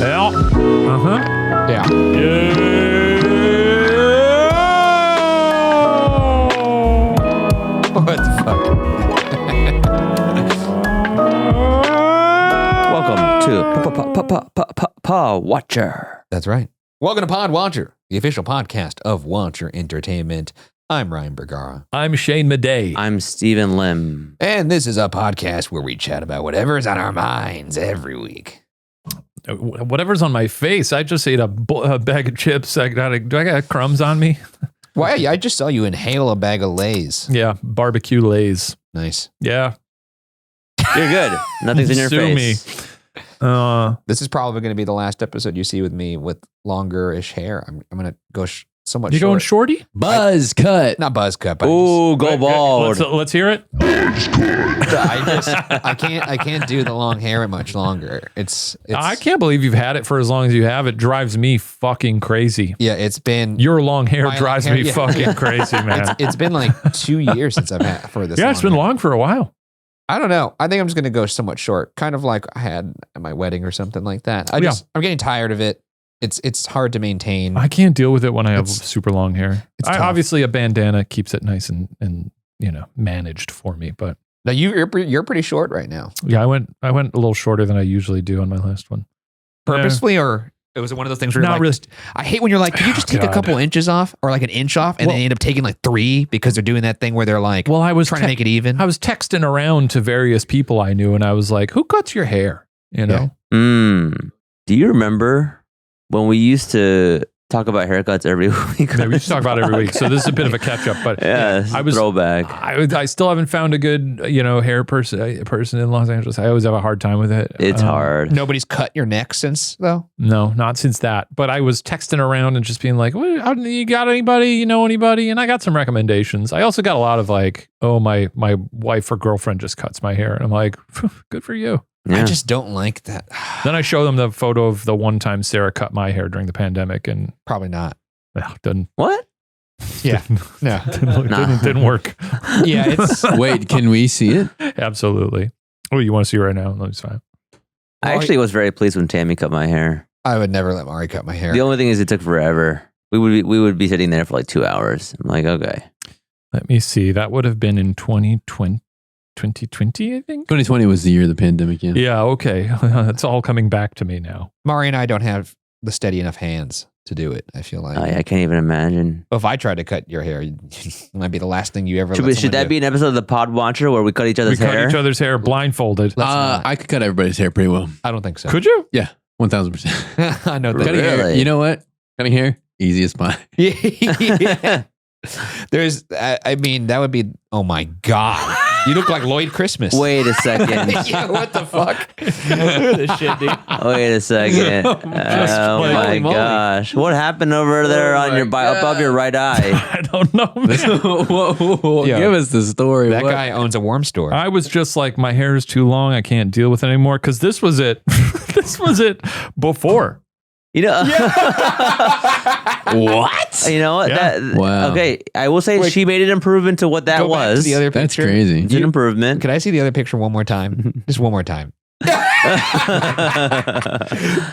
Yeah. Uh-huh. Yeah. What the fuck? Welcome to Pod Watcher. That's right. Welcome to Pod Watcher, the official podcast of Watcher Entertainment. I'm Ryan Bergara. I'm Shane Madej. I'm Stephen Lim. And this is a podcast where we chat about whatever's on our minds every week. Whatever's on my face. I just ate a bag of chips. Do I got crumbs on me? Why? I just saw you inhale a bag of Lay's. Yeah, barbecue Lay's. Nice. Yeah. You're good. Nothing's in your Sue face. me. This is probably going to be the last episode you see with me with longer-ish hair. I'm going to go somewhat You short. going shorty? Buzz cut. Not buzz cut, but Ooh, go bald. Let's hear it. I can't do the long hair much longer. It's I can't believe you've had it for as long as you have. It drives me fucking crazy. Yeah, it's been Your long hair My long drives hair, me yeah. fucking crazy, man. it's been like 2 years since I've had for this. Yeah, it's been hair. long for a while. I don't know. I think I'm just going to go somewhat short, kind of like I had at my wedding or something like that. I'm getting tired of it. It's hard to maintain. I can't deal with it when I have It's- super long hair. it's tough. Obviously, a bandana keeps it nice and managed for me. But Now you're pretty short right now. yeah, I went a little shorter than I usually do on my last one. Purposefully, or it was one of those things where you're Not like, really. I hate when you're like, can you just take a God. couple inches off or like an inch off, and Well- they end up taking like 3 because they're doing that thing where they're like, Well, I was trying to make it even. I was texting around to various people I knew, and I was like, "Who cuts your hair?" You know. Do you remember when we used to talk about haircuts every week? Yeah, we used to talk about it every week, so this is a bit of a catch up. But Yeah, I was throwback. I still haven't found a good hair person in Los Angeles. I always have a hard time with it. It's hard. Nobody's cut your neck since though. No, not since that. But I was texting around and just being like, you got anybody? You know anybody? And I got some recommendations. I also got a lot of like, oh, my wife or girlfriend just cuts my hair. And I'm like, good for you. Yeah. I just don't like that. Then I show them the photo of the one time Sarah cut my hair during the pandemic, and Probably not. didn't What? Yeah. No. didn't work. Yeah. It's Wait, can we see it? Absolutely. Oh, you want to see right now? Let me see. I actually was very pleased when Tammy cut my hair. I would never let Mari cut my hair. The only thing is it took forever. We would be sitting there for like 2 hours. I'm like, okay. Let me see. That would have been in 2020, I think. 2020 was the year of the pandemic. Yeah. Yeah. Okay. It's all coming back to me now. Mari and I don't have the steady enough hands to do it. I feel like I can't even imagine. if I tried to cut your hair, it might be the last thing you ever. Should that be an episode of the Pod Watcher where we cut each We other's cut hair? each other's hair blindfolded. Let's not. I could cut everybody's hair pretty well. I don't think so. Could you? Yeah, 1000%. I know that. Cutting hair. Really? You know what? Cutting hair, easiest part. Yeah. There's. I mean, that would be. Oh my god. You look like Lloyd Christmas. Wait a second. Yeah, what the fuck? Look at this shit, dude. Wait a second. Oh like, my holy moly. gosh. What happened over there Oh on your my above your right eye? I don't know. Man. Whoa, Yeah. give us the story. That What? guy owns a worm store. I was just like, my hair is too long. I can't deal with it anymore. Because this was it. This was it before. You know What? You know what? Yeah. Wow. Okay, I will say Wait. she made an improvement to what that Go back to was. the other That's picture. crazy. It's an improvement. Can I see the other picture one more time? Just one more time.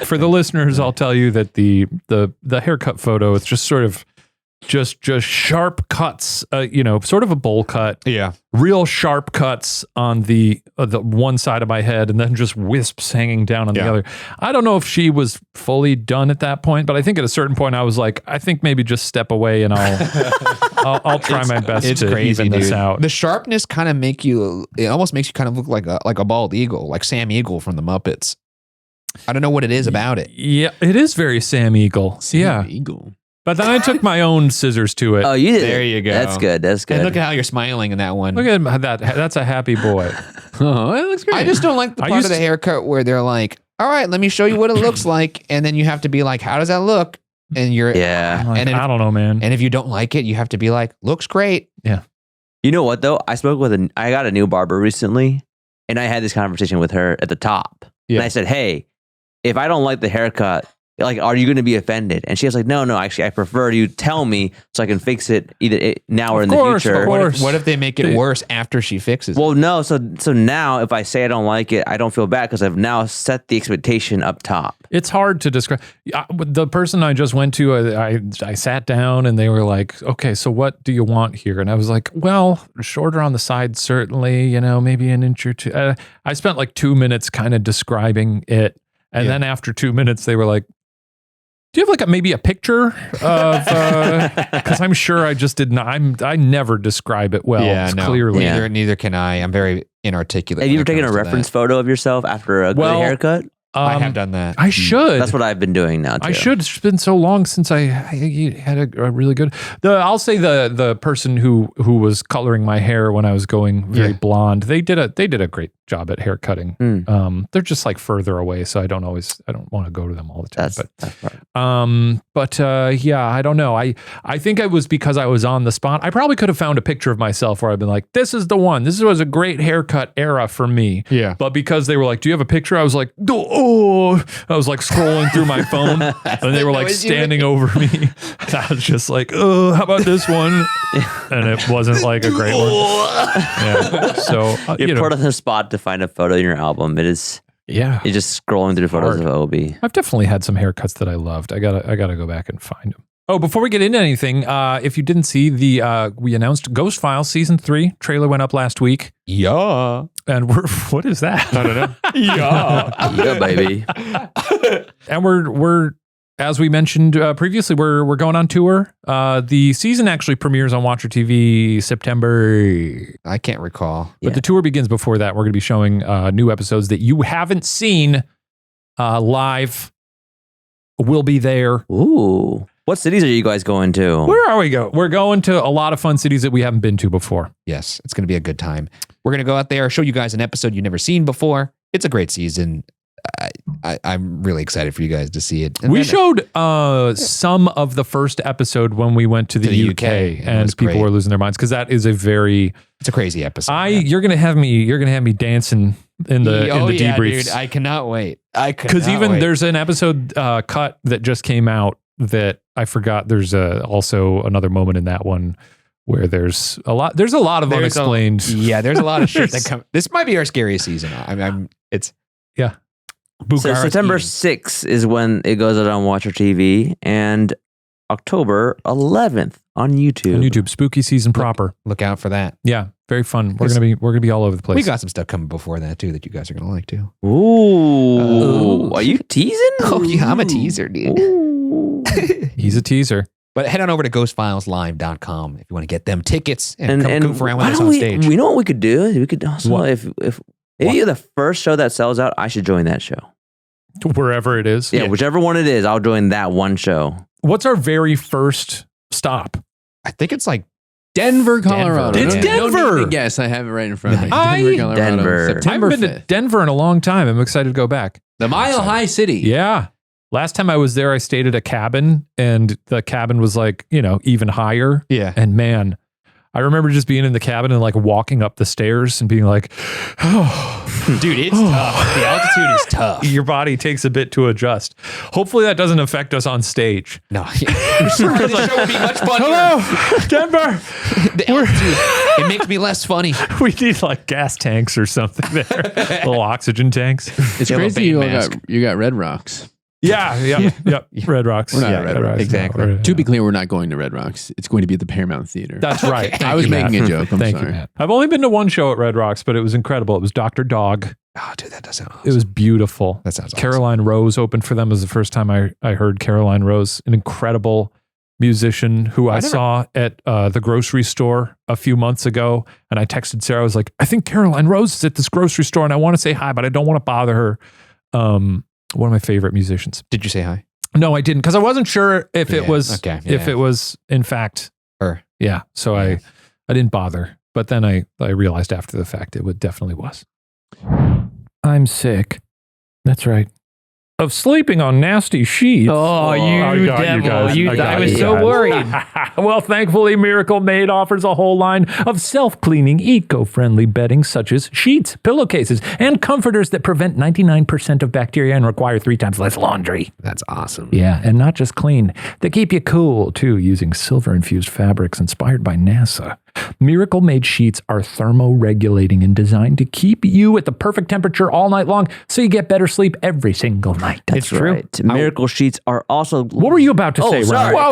For the listeners, I'll tell you that the haircut photo, it's just sort of just sharp cuts, sort of a bowl cut, Yeah. real sharp cuts on the one side of my head, and then just wisps hanging down on the Yeah. other. I don't know if she was fully done at that point, but I think at a certain point I was like, I think maybe just step away and I'll try my best It's to crazy, even this dude. out. The sharpness kind of it almost makes you kind of look like a bald eagle, like Sam Eagle from the Muppets. I don't know what it is about it. Yeah, it is very Sam Eagle. Yeah, Eagle. but then I took my own scissors to it. Oh, you did. There you go. That's good. That's good. And look at how you're smiling in that one. Look at that. That's a happy boy. Oh, it looks great. I just don't like the I part used of the to- haircut where they're like, all right, let me show you what it looks like. And then you have to be like, how does that look? And you're, Yeah. I'm like, And it- I don't know, man. and if you don't like it, you have to be like, looks great. You know what though? I got a new barber recently, and I had this conversation with her at the top. Yeah. And I said, "Hey, if I don't like the haircut, Like, are you going to be offended? And she was like, no, actually, I prefer you tell me so I can fix it either now or in the future. What if they make it worse after she fixes it? Well, no. So now if I say I don't like it, I don't feel bad because I've now set the expectation up top. It's hard to describe. The person I just went to, I sat down and they were like, okay, so what do you want here? And I was like, well, shorter on the side, certainly, maybe an inch or two. I spent like 2 minutes kind of describing it. And then after 2 minutes, they were like, do you have like maybe a picture of, because I'm sure I just did not, I never describe it well, clearly. Neither can I. I'm very inarticulate. Have you ever taken a reference photo of yourself after a good haircut? I have done that. I should. That's what I've been doing now, too. I should. It's been so long since I had a really good. I'll say the person who was coloring my hair when I was going very blonde. They did a great job at hair cutting. They're just like further away, so I don't want to go to them all the time. I don't know. I think it was because I was on the spot. I probably could have found a picture of myself where I've been like, this is the one. This was a great haircut era for me. Yeah. But because they were like, do you have a picture? I was like, oh, I was like scrolling through my phone and they were like standing over me. And I was just like, oh, how about this one? And it wasn't like a great one. Yeah. So you're put on the spot to find a photo in your album. It is. Yeah. You're just scrolling through photos of OB. I've definitely had some haircuts that I loved. I gotta go back and find them. Oh, before we get into anything, if you didn't see we announced Ghost Files Season 3. Trailer went up last week. Yeah. And what is that? I don't know. Yeah, baby. And we're as we mentioned previously, we're going on tour. The season actually premieres on Watcher TV September. I can't recall. But the tour begins before that. We're going to be showing new episodes that you haven't seen live. We'll be there. Ooh. What cities are you guys going to? Where are we going? We're going to a lot of fun cities that we haven't been to before. Yes, it's going to be a good time. We're going to go out there, show you guys an episode you've never seen before. It's a great season. I'm really excited for you guys to see it. And we showed some of the first episode when we went to the UK and people were losing their minds because that is it's a crazy episode. You're gonna have me dancing in the debriefs. Dude, I cannot wait. Because there's an episode cut that just came out that I forgot. There's also another moment in that one where there's a lot of unexplained. There's a lot of shit that come. This might be our scariest season. So September 6th is when it goes out on Watcher TV, and October 11th on YouTube. On YouTube, spooky season proper. Look out for that. Yeah, very fun. We're gonna be all over the place. We got some stuff coming before that too that you guys are gonna like too. Ooh, are you teasing? Oh yeah, I'm a teaser, dude. He's a teaser. But head on over to ghostfileslive.com if you want to get them tickets and come goof around with us on stage. We know what we could do. We could also if maybe the first show that sells out, I should join that show. Wherever it is. Yeah, whichever one it is, I'll join that one show. What's our very first stop? I think it's like Denver, Colorado. It's Denver. Yes, I have it right in front of me. Denver. September I haven't been to Denver in a long time. I'm excited to go back. The Mile High City. Yeah. Last time I was there, I stayed at a cabin and the cabin was like, even higher. Yeah. And man, I remember just being in the cabin and like walking up the stairs and being like, oh, dude, it's tough. The altitude is tough. Your body takes a bit to adjust. Hopefully that doesn't affect us on stage. No. The show would be much funnier. Hello, Denver. The altitude, it makes me less funny. We need like gas tanks or something there. Little oxygen tanks. It's crazy you got Red Rocks. Yeah. Red Rocks. We're not at Red Rocks. Exactly. To be clear, we're not going to Red Rocks. It's going to be at the Paramount Theater. That's right. I was making a joke. I'm Thank sorry. you, Matt. I've only been to one show at Red Rocks, but it was incredible. It was Dr. Dog. Oh, dude, that does sound awesome. It was beautiful. That sounds awesome. Caroline Rose opened for them. It was the first time I heard Caroline Rose, an incredible musician who I saw at the grocery store a few months ago. And I texted Sarah. I was like, I think Caroline Rose is at this grocery store and I want to say hi, but I don't want to bother her. One of my favorite musicians. Did you say hi? No, I didn't because I wasn't sure if it was if it was in fact her. Yeah, so I didn't bother, but then I realized after the fact it definitely was. I'm sick. That's right. of sleeping on nasty sheets. Oh, you devil. I was so worried. Well, thankfully, Miracle Made offers a whole line of self-cleaning, eco-friendly bedding such as sheets, pillowcases, and comforters that prevent 99% of bacteria and require 3 times less laundry. That's awesome. Yeah, and not just clean. They keep you cool, too, using silver-infused fabrics inspired by NASA. Miracle Made sheets are thermoregulating and designed to keep you at the perfect temperature all night long so you get better sleep every single night. That's right. Miracle sheets are also... What were you about to say, sorry. Ryan? Well, I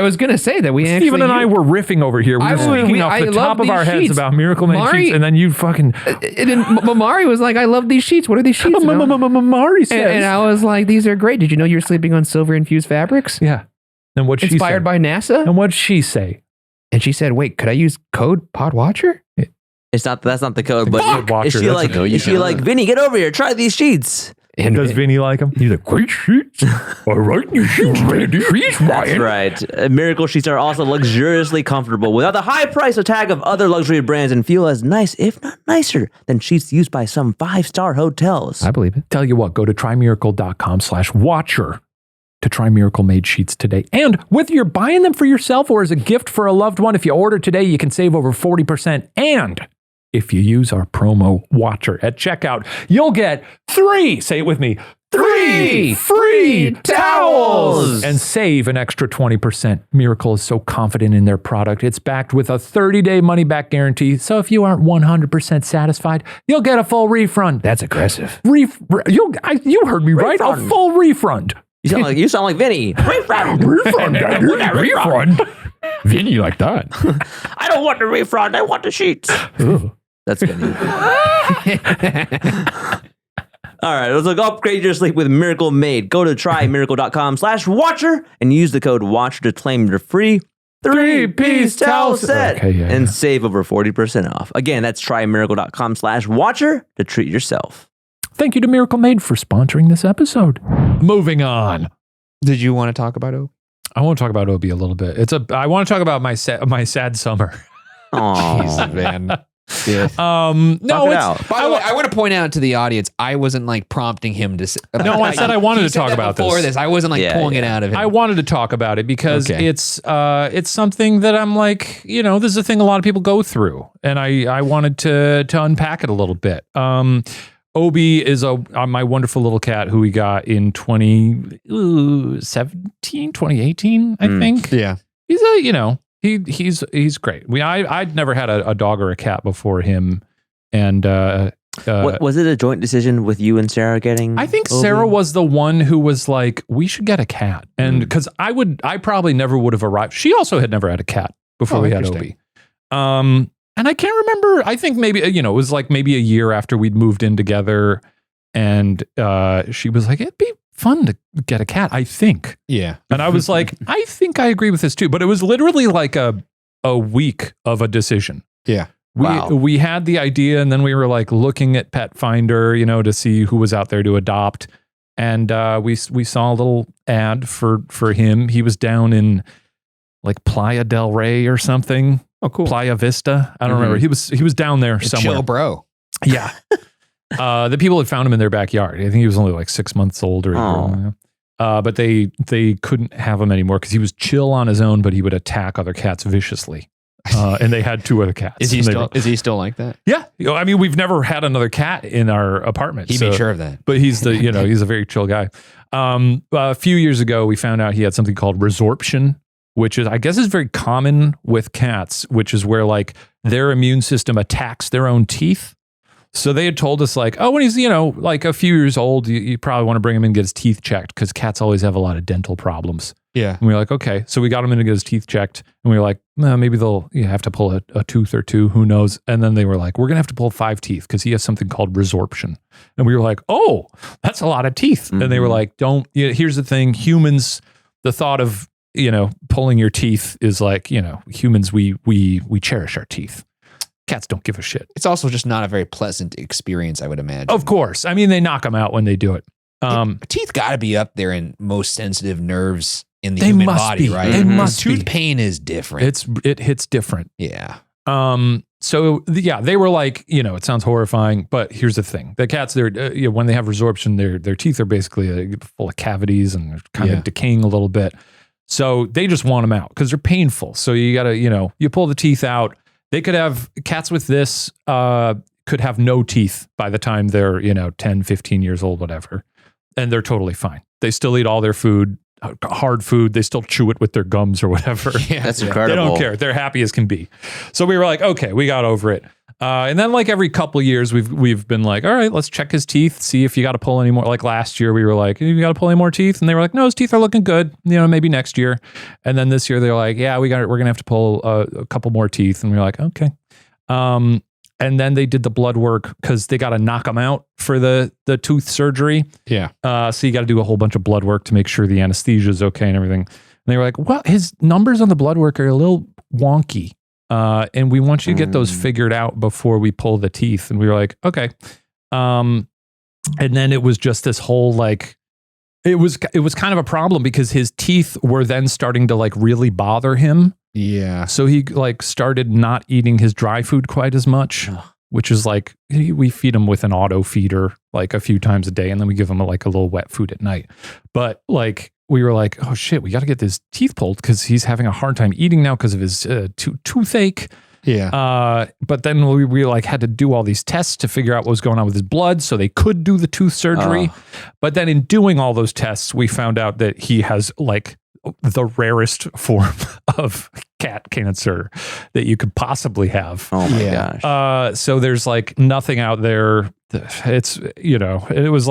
was going to say that we Steven and I were riffing over here. We were speaking off the top of our heads about Miracle Made sheets, and then you fucking... Mamari was like, I love these sheets. What are these sheets? Mamari says. And I was like, these are great. Did you know you're sleeping on silver-infused fabrics? Yeah. And what'd she say? Inspired by NASA? And what'd she say? And she said, wait, could I use code PodWatcher? That's not the code, but Podwatcher, is she like, Vinny, get over here, try these sheets. And does Vinny like them? He's like, great sheets. All right, your sheets ready. That's right. Miracle sheets are also luxuriously comfortable without the high price tag of other luxury brands and feel as nice, if not nicer, than sheets used by some 5-star hotels. I believe it. Tell you what, go to trymiracle.com/watcher to try Miracle Made sheets today. And whether you're buying them for yourself or as a gift for a loved one, if you order today, you can save over 40%. And if you use our promo WATCHER at checkout, you'll get 3, say it with me, 3 free towels and save an extra 20%. Miracle is so confident in their product. It's backed with a 30-day money-back guarantee. So if you aren't 100% satisfied, you'll get a full refund. That's aggressive. You heard me right. A full refund. You sound like Vinny. Refund. Refund. Vinny like that. I don't want the refund. I want the sheets. Ooh. That's Vinny. All right, let's upgrade your sleep with Miracle Made. Go to trymiracle.com/watcher and use the code WATCHER to claim your free 3-piece towel set and save over 40% off. Again, that's trymiracle.com/watcher to treat yourself. Thank you to Miracle Made for sponsoring this episode. Moving on. Did you want to talk about Obi? I want to talk about Obi a little bit. I want to talk about my sad summer. Oh, Jesus, man. Yeah. No, it's. By the way, I want to point out to the audience, I wasn't like prompting him to. No, I said I wanted to talk about before this. I wasn't like pulling it out of him. I wanted to talk about it because it's something that I'm like, this is a thing a lot of people go through, and I wanted to unpack it a little bit. Obi is my wonderful little cat who we got in 2018, I think. Yeah. He's he's great. I'd never had a dog or a cat before him. And was it a joint decision with you and Sarah getting? I think Obi? Sarah was the one who was like, we should get a cat. And because I probably never would have arrived. She also had never had a cat before we had Obi. And I can't remember. I think maybe, it was like maybe a year after we'd moved in together. And she was like, it'd be fun to get a cat, I think. Yeah. And I was like, I think I agree with this too. But it was literally like a week of a decision. Yeah. We had the idea, and then we were like looking at Pet Finder, to see who was out there to adopt. And we saw a little ad for him. He was down in like Playa del Rey or something. Oh, cool. Playa Vista. I don't remember. He was down there somewhere. Chill, bro. Yeah. The people had found him in their backyard. I think he was only like 6 months old or but they couldn't have him anymore because he was chill on his own, but he would attack other cats viciously. And they had 2 other cats. Is he still like that? Yeah. I mean, we've never had another cat in our apartment. He'd be sure of that. But he's he's a very chill guy. A few years ago, we found out he had something called resorption, which is, I guess, is very common with cats, which is where like their immune system attacks their own teeth. So they had told us like, when he's, like a few years old, you probably want to bring him in and get his teeth checked because cats always have a lot of dental problems. Yeah. And we were like, okay. So we got him in to get his teeth checked. And we were like, maybe you have to pull a tooth or 2. Who knows? And then they were like, we're going to have to pull 5 teeth because he has something called resorption. And we were like, oh, that's a lot of teeth. Mm-hmm. And they were like, here's the thing. Humans, the thought of, pulling your teeth is like, humans, we cherish our teeth. Cats don't give a shit. It's also just not a very pleasant experience, I would imagine. Of course. I mean, they knock them out when they do it. Teeth got to be up there in most sensitive nerves in the human body, right? They must be. Tooth pain is different. It hits different. Yeah. they were like, it sounds horrifying, but here's the thing: the cats, when they have resorption, their teeth are basically full of cavities and they're kind of decaying a little bit. So they just want them out because they're painful. So you gotta, you pull the teeth out. They could have cats with this could have no teeth by the time they're 10, 15 years old, whatever, and they're totally fine. They still eat all their food. Hard food, they still chew it with their gums or whatever. That's incredible. They don't care. They're happy as can be. So we were like, okay, we got over it. And then like every couple of years, we've been like, all right, let's check his teeth, see if you got to pull any more. Like last year, we were like, you got to pull any more teeth? And they were like, no, his teeth are looking good. Maybe next year. And then this year, they're like, yeah, we're gonna have to pull a couple more teeth. And we were like, okay. And then they did the blood work because they got to knock them out for the tooth surgery. Yeah. So you got to do a whole bunch of blood work to make sure the anesthesia is okay and everything. And they were like, well, his numbers on the blood work are a little wonky. And we want you to get those figured out before we pull the teeth. And we were like, okay. And then it was just this whole it was kind of a problem because his teeth were then starting to really bother him. Yeah. So he started not eating his dry food quite as much, which is we feed him with an auto feeder a few times a day, and then we give him a little wet food at night. But we were like, oh shit, we got to get his teeth pulled because he's having a hard time eating now because of his toothache. Yeah. But then we had to do all these tests to figure out what was going on with his blood so they could do the tooth surgery. But then in doing all those tests, we found out that he has the rarest form of cat cancer that you could possibly have. Oh my gosh. So there's nothing out there. It's, it was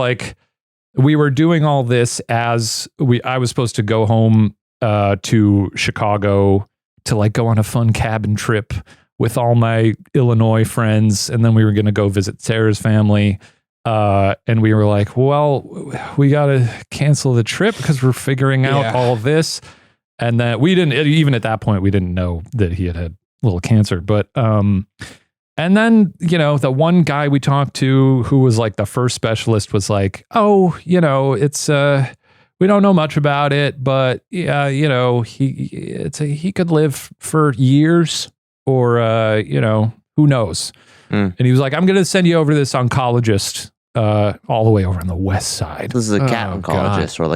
we were doing all this as I was supposed to go home to Chicago to go on a fun cabin trip with all my Illinois friends. And then we were going to go visit Sarah's family. And we were like, well, we got to cancel the trip because we're figuring out all of this. And that we didn't, even at that point, we didn't know that he had a little cancer. But, and then, the one guy we talked to who was the first specialist was like, oh, it's, we don't know much about it, but yeah, he could live for years or, who knows? And he was like, I'm going to send you over to this oncologist all the way over on the west side. This is a cat oncologist or a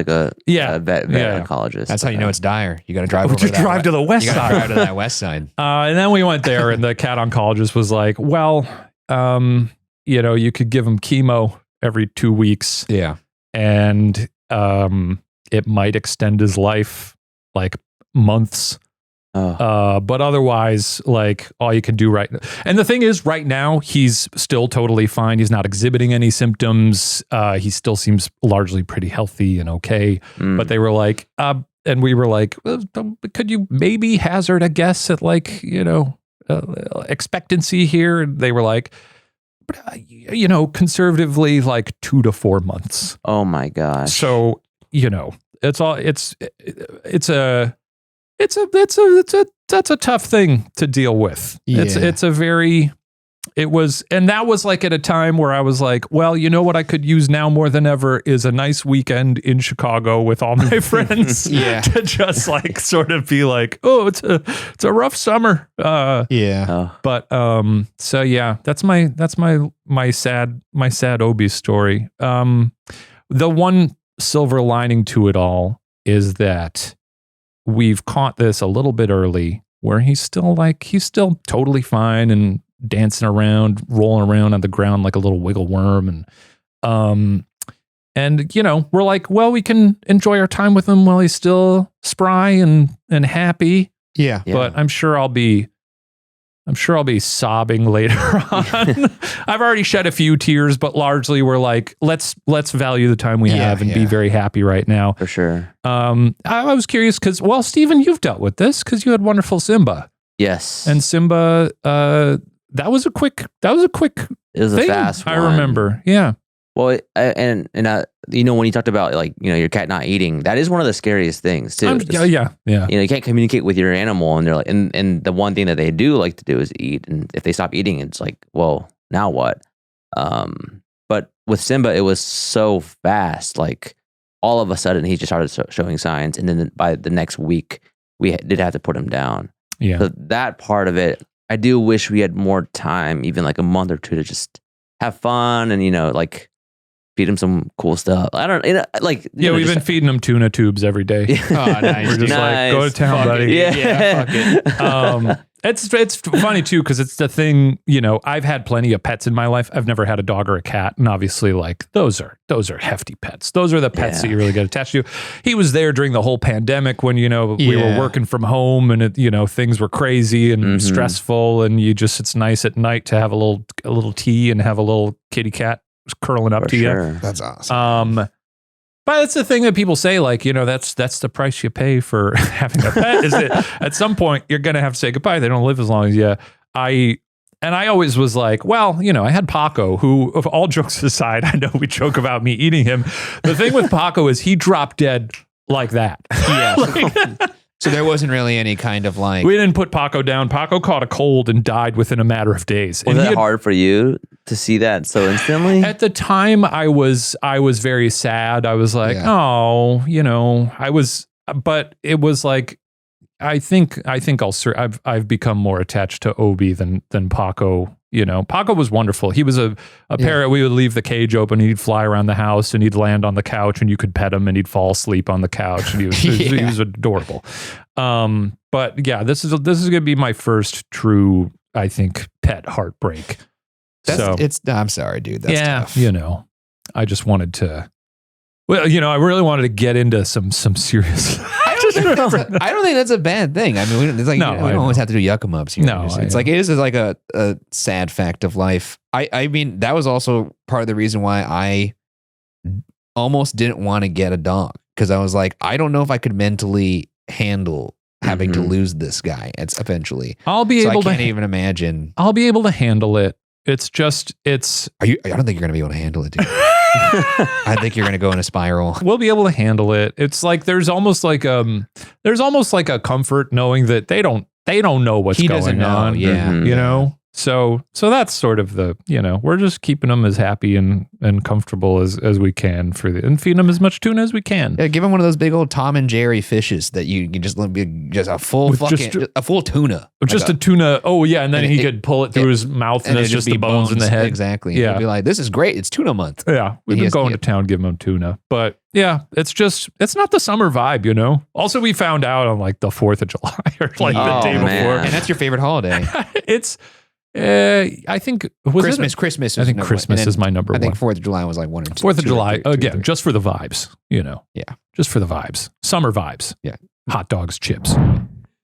vet oncologist. That's how you know it's dire. You got to drive over to drive to the west you side. Drive to that west side. And then we went there and the cat oncologist was like, well, you could give him chemo every 2 weeks. Yeah. And it might extend his life months. But otherwise, all you can do right now. And the thing is, right now, he's still totally fine. He's not exhibiting any symptoms. He still seems largely pretty healthy and okay. But they were like, and we were like, well, could you maybe hazard a guess at expectancy here? And they were like, conservatively, 2 to 4 months. Oh my gosh. So, that's a tough thing to deal with. Yeah. And that was at a time where I was like, well, what I could use now more than ever is a nice weekend in Chicago with all my friends to just sort of be oh, it's a rough summer. But so yeah, that's my sad Obi story. The one silver lining to it all is that we've caught this a little bit early where he's still totally fine and dancing around, rolling around on the ground like a little wiggle worm. And we're like, well, we can enjoy our time with him while he's still spry and happy. Yeah. But I'm sure I'll be sobbing later on. I've already shed a few tears, but largely we're like, let's value the time we have and be very happy right now. For sure. I was curious because, well, Steven, you've dealt with this because you had wonderful Simba. Yes. And Simba, that was a quick it was thing, a fast one. I remember. Yeah. Well, and when you talked about your cat not eating, that is one of the scariest things too. Yeah. You can't communicate with your animal, and they're like, and the one thing that they do like to do is eat. And if they stop eating, it's like, well, now what? But with Simba, it was so fast. All of a sudden, he just started showing signs, and then by the next week, we did have to put him down. Yeah. So that part of it, I do wish we had more time, even like a month or two, to just have fun and, like feed him some cool stuff. I don't we've been feeding him tuna tubes every day. Oh, nice. We're just like, go to town, Fuck buddy. it. Yeah, fuck it. It's funny too, because it's the thing, I've had plenty of pets in my life. I've never had a dog or a cat. And obviously like those are hefty pets. Those are the pets that you really get attached to. He was there during the whole pandemic when, we were working from home and things were crazy and stressful. And it's nice at night to have a little tea and have a little kitty cat curling up to you. That's awesome. But it's the thing that people say, like, that's the price you pay for having a pet, is that at some point you're going to have to say goodbye. They don't live as long as you. I always was like, well, I had Paco, who, of all jokes aside, I know we joke about me eating him. The thing with Paco is he dropped dead like that. Yeah. So there wasn't really any kind of like... We didn't put Paco down. Paco caught a cold and died within a matter of days. Was that hard for you to see that so instantly? At the time, I was very sad. I was like, but it was like, I think I've become more attached to Obi than Paco. Paco was wonderful. He was a parrot. We would leave the cage open. He'd fly around the house and he'd land on the couch and you could pet him and he'd fall asleep on the couch. And he was adorable. But yeah, this is going to be my first true, I think, pet heartbreak. I'm sorry, dude. That's tough. I just wanted to, I really wanted to get into some serious. I don't think that's a bad thing. I mean, it's like we don't always have to do yuck 'em ups. It's like it is like a sad fact of life. I mean, that was also part of the reason why I almost didn't want to get a dog, because I was like, I don't know if I could mentally handle having to lose this guy. It's eventually. I can't even imagine. I'll be able to handle it. It's just I don't think you're gonna be able to handle it, dude. I think you're going to go in a spiral. We'll be able to handle it. It's like there's almost like a comfort knowing that they don't know what's going on. Yeah. So that's sort of the, we're just keeping them as happy and comfortable as we can and feeding them as much tuna as we can. Yeah, give him one of those big old Tom and Jerry fishes that you can just a full tuna. Just a tuna. Oh yeah. And then he could pull it through his mouth and it's just the bones in the head. Exactly. Yeah. He'd be like, this is great. It's tuna month. Yeah. We've been going to town, giving them tuna, but yeah, it's not the summer vibe, Also, we found out on like the 4th of July or like the day before. And that's your favorite holiday. I think Christmas. I think Christmas is my number one. I think 4th of July was like 1 or 2. 4th of July, again, just for the vibes, Yeah. Just for the vibes. Summer vibes. Yeah. Hot dogs, chips.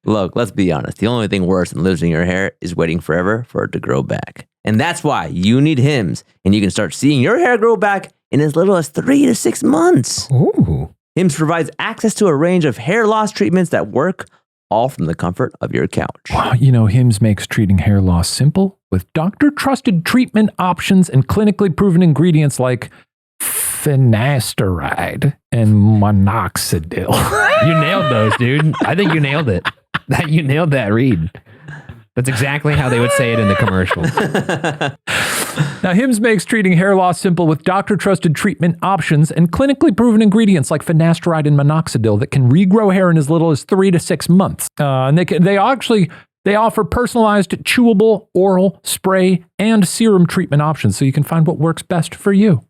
Look, let's be honest. The only thing worse than losing your hair is waiting forever for it to grow back. And that's why you need Hims. And you can start seeing your hair grow back in as little as 3 to 6 months. Ooh. Hims provides access to a range of hair loss treatments that work all from the comfort of your couch. Wow, Hims makes treating hair loss simple with doctor-trusted treatment options and clinically proven ingredients like finasteride and minoxidil. You nailed those, dude. I think you nailed it. You nailed that read. That's exactly how they would say it in the commercial. Now, Hims makes treating hair loss simple with doctor-trusted treatment options and clinically proven ingredients like finasteride and minoxidil that can regrow hair in as little as 3 to 6 months. And they offer personalized, chewable, oral, spray, and serum treatment options so you can find what works best for you.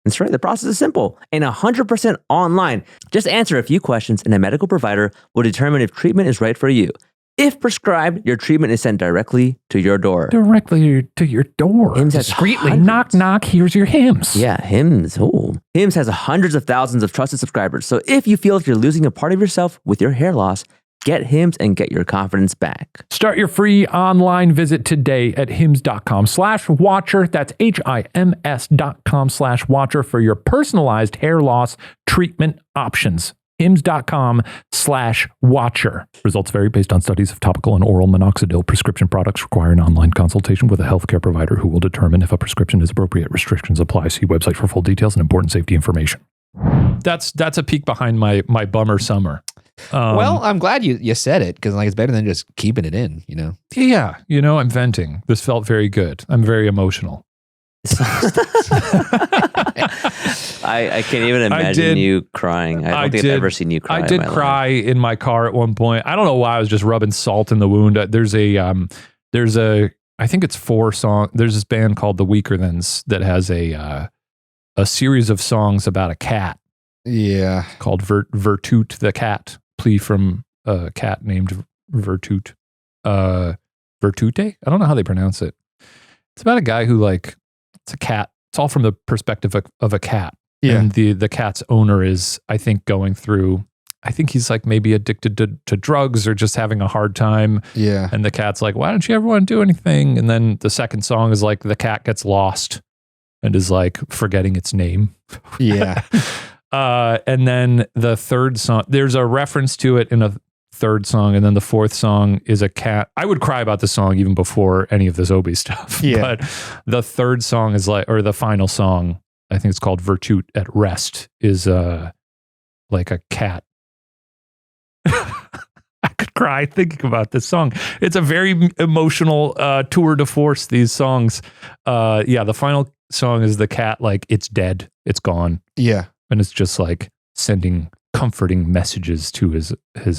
That's right. The process is simple and 100% online. Just answer a few questions and a medical provider will determine if treatment is right for you. If prescribed, your treatment is sent directly to your door. Directly to your door. Hims discreetly. Knock, knock. Here's your Hims. Yeah, Hims. Oh. Hims has hundreds of thousands of trusted subscribers. So if you feel like you're losing a part of yourself with your hair loss, get Hims and get your confidence back. Start your free online visit today at hims.com/watcher. That's HIMS.com/watcher for your personalized hair loss treatment options. hims.com/watcher. Results vary based on studies of topical and oral minoxidil. Prescription products require an online consultation with a healthcare provider who will determine if a prescription is appropriate. Restrictions apply. See website for full details and important safety information. That's a peek behind my bummer summer. Well, I'm glad you said it, because like it's better than just keeping it in, Yeah, I'm venting. This felt very good. I'm very emotional. I can't even imagine you crying. I don't think I've ever seen you cry. I did cry in my car at one point. I don't know why. I was just rubbing salt in the wound. There's I think it's 4 songs. There's this band called the Weaker Thans that has a series of songs about a cat. Yeah. Called Virtute the Cat. Plea from a cat named Virtute. Virtute? I don't know how they pronounce it. It's about a guy who it's a cat. It's all from the perspective of a cat. Yeah. And the cat's owner is, I think, going through, I think he's maybe addicted to drugs or just having a hard time. Yeah. And the cat's like, why don't you ever want to do anything? And then the second song is the cat gets lost and is forgetting its name. Yeah. And then the third song, there's a reference to it in a third song. And then the fourth song is a cat. I would cry about the song even before any of this Obi stuff. Yeah. But the third song is or the final song, I think it's called Virtute at Rest, is like a cat. I could cry thinking about this song. It's a very emotional tour de force, these songs. The final song is the cat, it's dead. It's gone. Yeah. And it's just sending comforting messages to his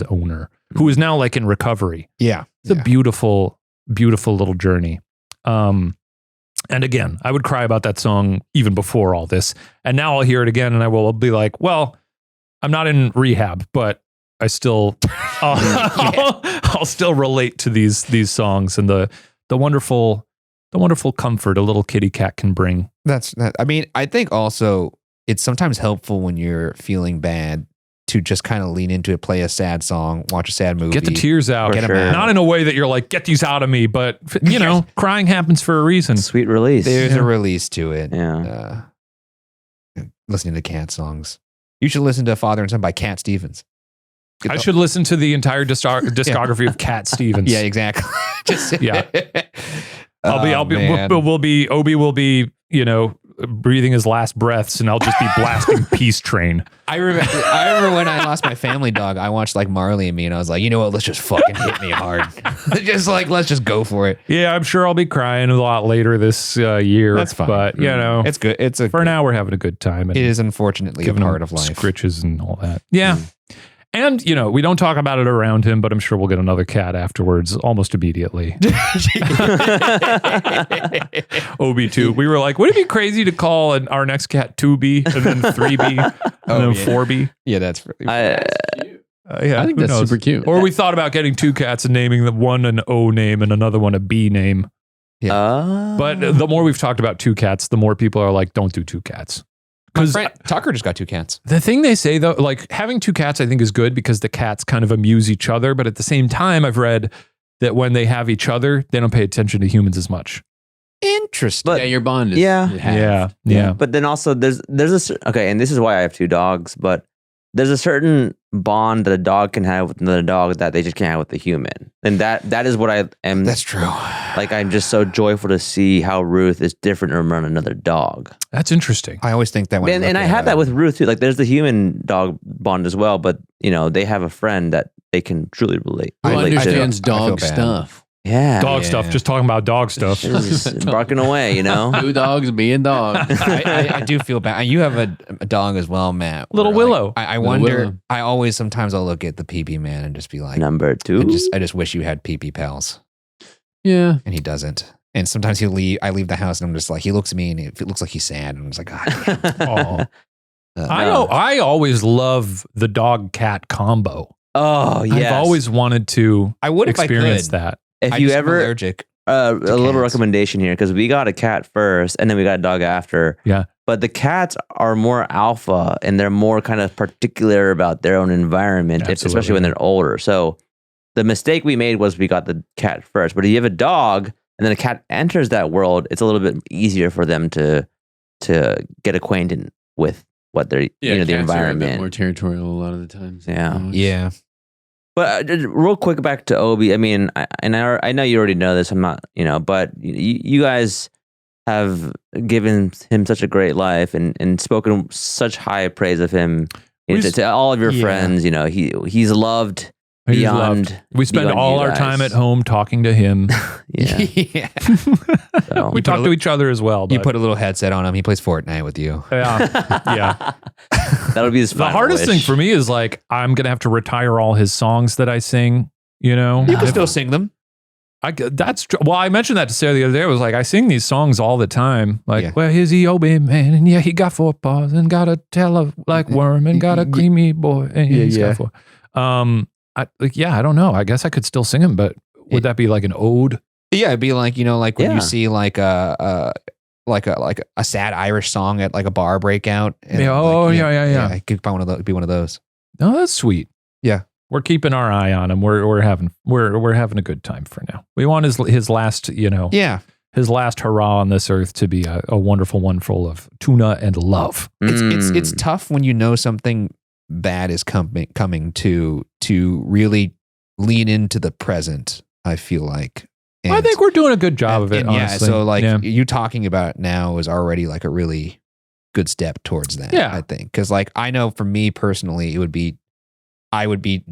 owner, who is now in recovery. Yeah. It's a beautiful, beautiful little journey. And again, I would cry about that song even before all this. And now I'll hear it again and I will be like, well, I'm not in rehab, but I still, I'll still relate to these songs and the wonderful comfort a little kitty cat can bring. I mean, I think also it's sometimes helpful when you're feeling bad to just kind of lean into it, play a sad song, watch a sad movie. Get the tears out. Get 'em out. Not in a way that you're get these out of me, but crying happens for a reason. Sweet release. There's a release to it. Yeah. Listening to cat songs. You should listen to Father and Son by Cat Stevens. I should listen to the entire discography of Cat Stevens. Yeah, exactly. Obi will be, breathing his last breaths and I'll just be blasting Peace Train. I remember when I lost my family dog, I watched Marley and Me and I was like, you know what, let's just fucking hit me hard. Let's just go for it. Yeah, I'm sure I'll be crying a lot later this year. That's fine. But, it's good. For now, we're having a good time. It is unfortunately a part of life. Scritches and all that. Yeah. And, we don't talk about it around him, but I'm sure we'll get another cat afterwards almost immediately. OB2. We were like, would it be crazy to call our next cat 2B and then 3B and then 4B? Yeah, that's really I think that's super cute. Or we thought about getting 2 cats and naming the one an O name and another one a B name. Yeah. But the more we've talked about 2 cats, the more people are like, don't do 2 cats. My friend Tucker just got 2 cats. The thing they say though, having 2 cats, I think is good because the cats kind of amuse each other. But at the same time, I've read that when they have each other, they don't pay attention to humans as much. Interesting. But your bond is Yeah. But then also there's and this is why I have 2 dogs, but there's a certain bond that a dog can have with another dog that they just can't have with a human. And that is what I am. That's true. I'm just so joyful to see how Ruth is different from another dog. That's interesting. I always think that when and I have that with Ruth too. There's the human dog bond as well, but they have a friend that they can truly relate. Who relate to. understands dog stuff. Yeah. Dog stuff. Just talking about dog stuff. Just barking away, 2 dogs being dogs. I do feel bad. You have a dog as well, Matt. Little Willow. I Little wonder. Willow. I always sometimes I'll look at the pee-pee man and just be like, Number 2. I just wish you had pee-pee pals. Yeah. And he doesn't. And sometimes I leave the house and I'm just like, he looks at me and it looks like he's sad. And I'm just like, God. I always love the dog cat combo. Oh, yes. I've always wanted to I would experience that. If you ever allergic. a little cats. recommendation here, because we got a cat first and then we got a dog after. Yeah. But the cats are more alpha and they're more kind of particular about their own environment, especially when they're older. So the mistake we made was we got the cat first. But if you have a dog and then a cat enters that world, it's a little bit easier for them to get acquainted with what they're, the cats environment. Are a bit more territorial a lot of the times. Yeah. Yeah. But real quick back to Obi. I mean, I know you already know this. I'm not, but you guys have given him such a great life and spoken such high praise of him to all of your friends. He's loved beyond. We spend beyond all our time at home talking to him. Yeah. So. We talk to each other as well. You put a little headset on him. He plays Fortnite with you. Yeah. That'll be his The hardest thing for me is I'm going to have to retire all his songs that I sing, You can still sing them. I mentioned that to Sarah the other day. I was like, I sing these songs all the time. Like, well, here's the Obi man, and he got 4 paws, and got a tail like worm, and got a creamy boy, and he's got 4. I don't know. I guess I could still sing them, but would that be like an ode? Yeah, it'd be like, like when you see like a sad Irish song at like a bar breakout. And yeah. It could be one of those. Oh, that's sweet. Yeah. We're keeping our eye on him. We're having a good time for now. We want his last, his last hurrah on this earth to be a wonderful one full of tuna and love. It's tough when you know something bad is coming to really lean into the present, I feel like. And, I think we're doing a good job of it, honestly. So you talking about it now is already like a really good step towards that, I think. Because like I know for me personally, I would be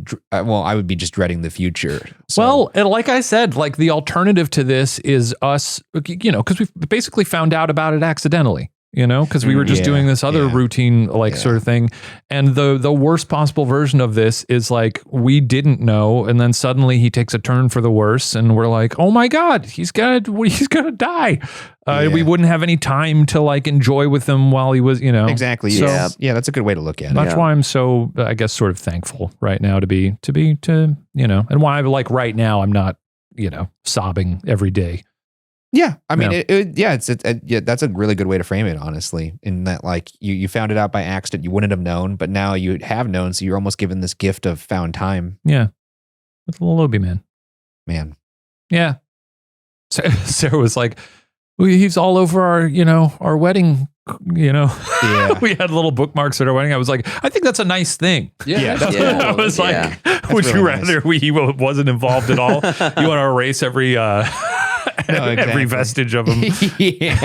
just dreading the future. So. Well, and like I said, like the alternative to this is us, because we've basically found out about it accidentally, because we were just doing this other routine sort of thing. And the worst possible version of this is like we didn't know, and then suddenly he takes a turn for the worse, and we're like, oh my God, he's gonna die. We wouldn't have any time to like enjoy with him while he was, Exactly. So, that's a good way to look at it. That's why I'm so, I guess, sort of thankful right now to and why like right now I'm not, sobbing every day. Yeah, I mean, that's a really good way to frame it, honestly. In that, like, you found it out by accident, you wouldn't have known, but now you have known, so you're almost given this gift of found time. Yeah, with a little Obi man. Yeah. Sarah was like, he's all over our wedding. Yeah. We had little bookmarks at our wedding. I was like, I think that's a nice thing. Yeah. I was like, would you rather he wasn't involved at all? You want to erase every every vestige of him.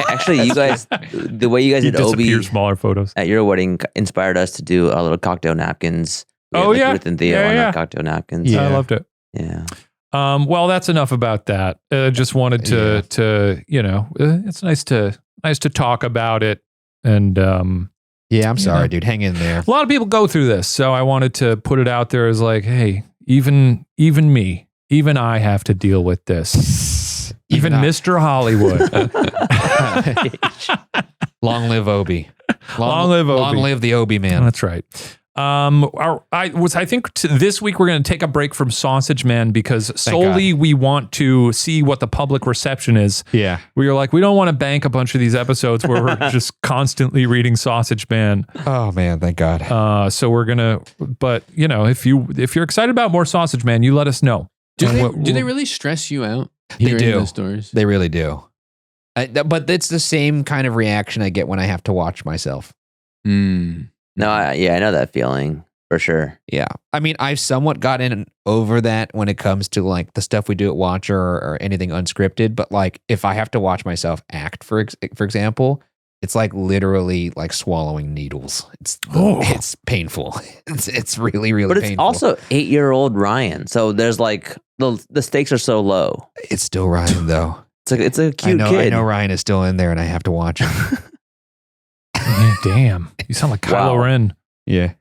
Actually, you guys, the way you guys did Obi smaller photos at your wedding inspired us to do our little cocktail napkins. Ruth and Theo on our cocktail napkins. Yeah, I loved it. Yeah. Well, that's enough about that. Just wanted to it's nice to talk about it. And I'm sorry, dude. Hang in there. A lot of people go through this, so I wanted to put it out there as like, hey, even me, even I have to deal with this. Even Mr. Hollywood. Long live Obi. Long live Obi. Long live the Obi man. That's right. I think this week we're going to take a break from Sausage Man because solely we want to see what the public reception is. Yeah. We were like, we don't want to bank a bunch of these episodes where we're just constantly reading Sausage Man. Oh man, thank God. So we're gonna, but if you're excited about more Sausage Man, you let us know. Do they really stress you out? They do. Those stories? They really do. But it's the same kind of reaction I get when I have to watch myself. No, I know that feeling for sure. Yeah. I mean, I've somewhat gotten over that when it comes to like the stuff we do at Watcher or anything unscripted. But like if I have to watch myself act, for example, it's like literally like swallowing needles. It's painful. It's really, really painful. But it's also 8-year-old Ryan. So there's like the stakes are so low. It's still Ryan though. It's a cute kid. I know Ryan is still in there and I have to watch him. Damn. You sound like Kylo Ren. Yeah.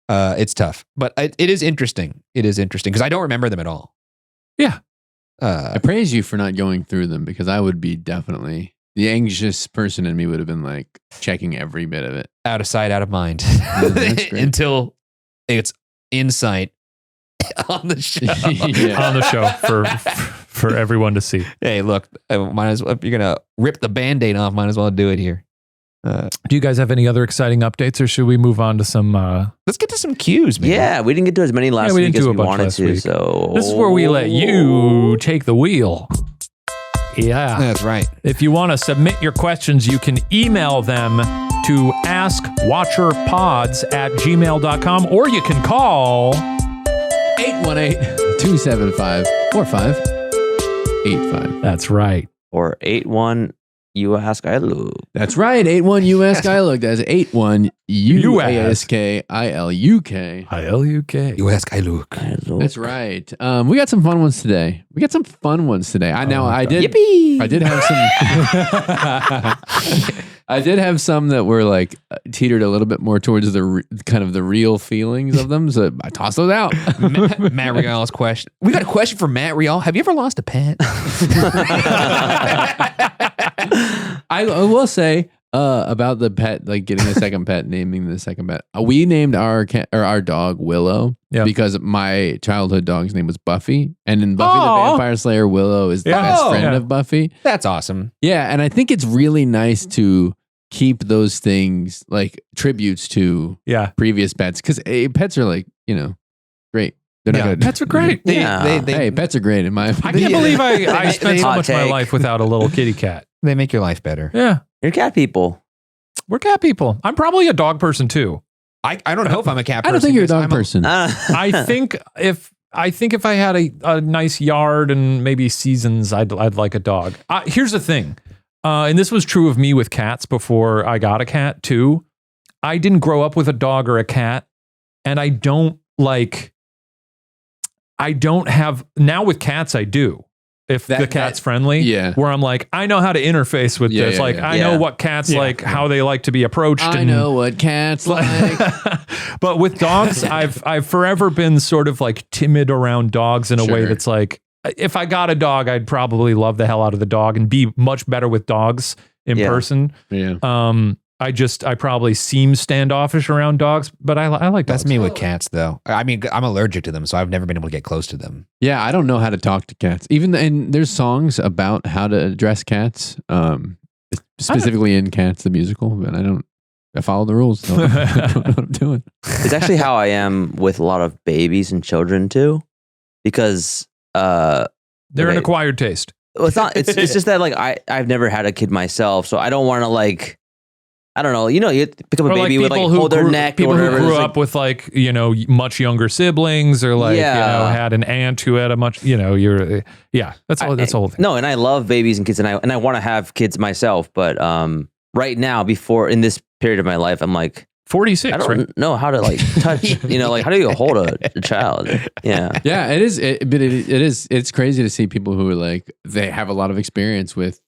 It's tough, but it is interesting. It is interesting because I don't remember them at all. Yeah. I praise you for not going through them because I would be definitely the anxious person in me would have been like checking every bit of it. Out of sight, out of mind. Until it's in sight on the show. On the show for everyone to see. Hey, look, might as well, if you're going to rip the Band-Aid off, might as well do it here. Do you guys have any other exciting updates, or should we move on to some? Let's get to some cues, man. Yeah, we didn't get to as many last week as we wanted to. So this is where we let you take the wheel. Yeah, that's right. If you want to submit your questions, you can email them to AskWatcherPods@gmail.com, or you can call 818-275-4585. That's right. Or 81 You Ask I Look. That's right. 81 You Ask I Look. That's 81 You Ask ILUK. ILUK. You Ask I Look. That's right. We got some fun ones today. I did have some. I did have some that were like teetered a little bit more towards the kind of the real feelings of them. So I tossed those out. Matt Rial's question. We got a question from Matt Rial. Have you ever lost a pet? I will say about the pet, like getting a second pet, naming the second pet. We named our cat or our dog Willow because my childhood dog's name was Buffy, and in Buffy the Vampire Slayer, Willow is the best friend of Buffy. That's awesome. Yeah, and I think it's really nice to keep those things like tributes to previous pets because pets are like great. They're not good. Pets are great. Hey, pets are great in my opinion. I can't believe I spent so much of my life without a little kitty cat. They make your life better. Yeah. You're cat people. We're cat people. I'm probably a dog person too. I don't know if I'm a cat person. I don't think you're a dog person. I think if I had a nice yard and maybe seasons, I'd like a dog. Here's the thing. And this was true of me with cats before I got a cat too. I didn't grow up with a dog or a cat, and I don't have now with cats. I do. If the cat's friendly, where I'm like, I know how to interface with this. I know what cats like, how they like to be approached. I know what cats like. But with dogs, I've forever been sort of like timid around dogs in a way that's like, if I got a dog, I'd probably love the hell out of the dog and be much better with dogs in person. Yeah. I probably seem standoffish around dogs, but I like dogs. That's me with cats, though. I mean, I'm allergic to them, so I've never been able to get close to them. Yeah, I don't know how to talk to cats. And there's songs about how to address cats, specifically in Cats the musical, but I follow the rules. So I don't know what I'm doing. It's actually how I am with a lot of babies and children too, because they're an acquired taste. Well, it's not. It's just that like I've never had a kid myself, so I don't want to like. I don't know. You pick up a baby with like hold their neck. People or whatever. Who grew up with like much younger siblings, or like had an aunt who had a much that's all. That's the whole thing. No, and I love babies and kids, and I want to have kids myself, but right now, in this period of my life, I'm like 46. I don't know how to like touch. Like how do you hold a child? Yeah, yeah. It is. But it is. It's crazy to see people who are like they have a lot of experience with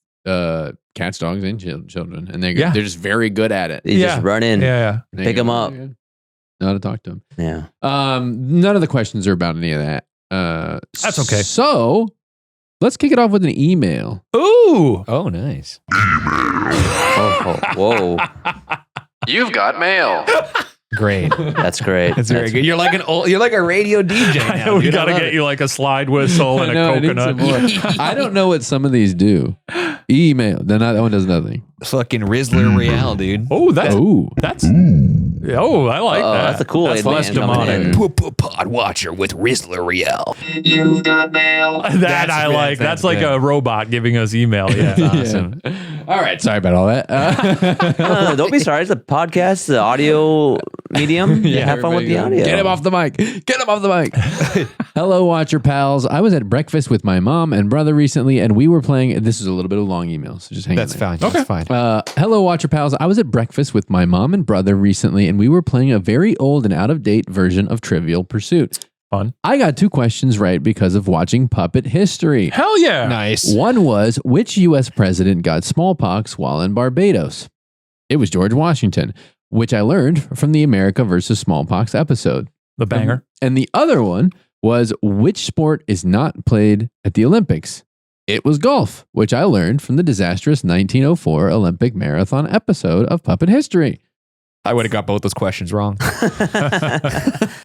cats, dogs, and children, and they're just very good at it. They just run in, pick them up, know how to talk to them. Yeah. None of the questions are about any of that. That's okay. So let's kick it off with an email. Ooh. Oh, nice. Whoa. You've got mail. Great. That's great. That's very good. You're like a radio DJ now. I know, we got to get you like a slide whistle and a coconut. I don't know what some of these do. Email. That one does nothing. Fucking Rizzler Real, dude. Oh, I like that. That's a cool. That's less demonic. Pod Watcher with Rizzler Real. You've got mail. That I like. That's like a robot giving us email. Yeah, that's awesome. All right. Sorry about all that. Don't be sorry. It's a podcast, the audio medium. Have fun with the audio. Get him off the mic. Get him off the mic. Hello, Watcher pals. I was at breakfast with my mom and brother recently, and we were playing. This is a little bit of a long email, so just hang on. That's fine. Okay. That's fine. Hello, Watcher pals. I was at breakfast with my mom and brother recently, and we were playing a very old and out-of-date version of Trivial Pursuit. Fun. I got 2 questions right because of watching Puppet History. Hell yeah. Nice. One was, which U.S. president got smallpox while in Barbados? It was George Washington, which I learned from the America versus Smallpox episode. The banger. And the other one was, which sport is not played at the Olympics? It was golf, which I learned from the disastrous 1904 Olympic Marathon episode of Puppet History. I would have got both those questions wrong.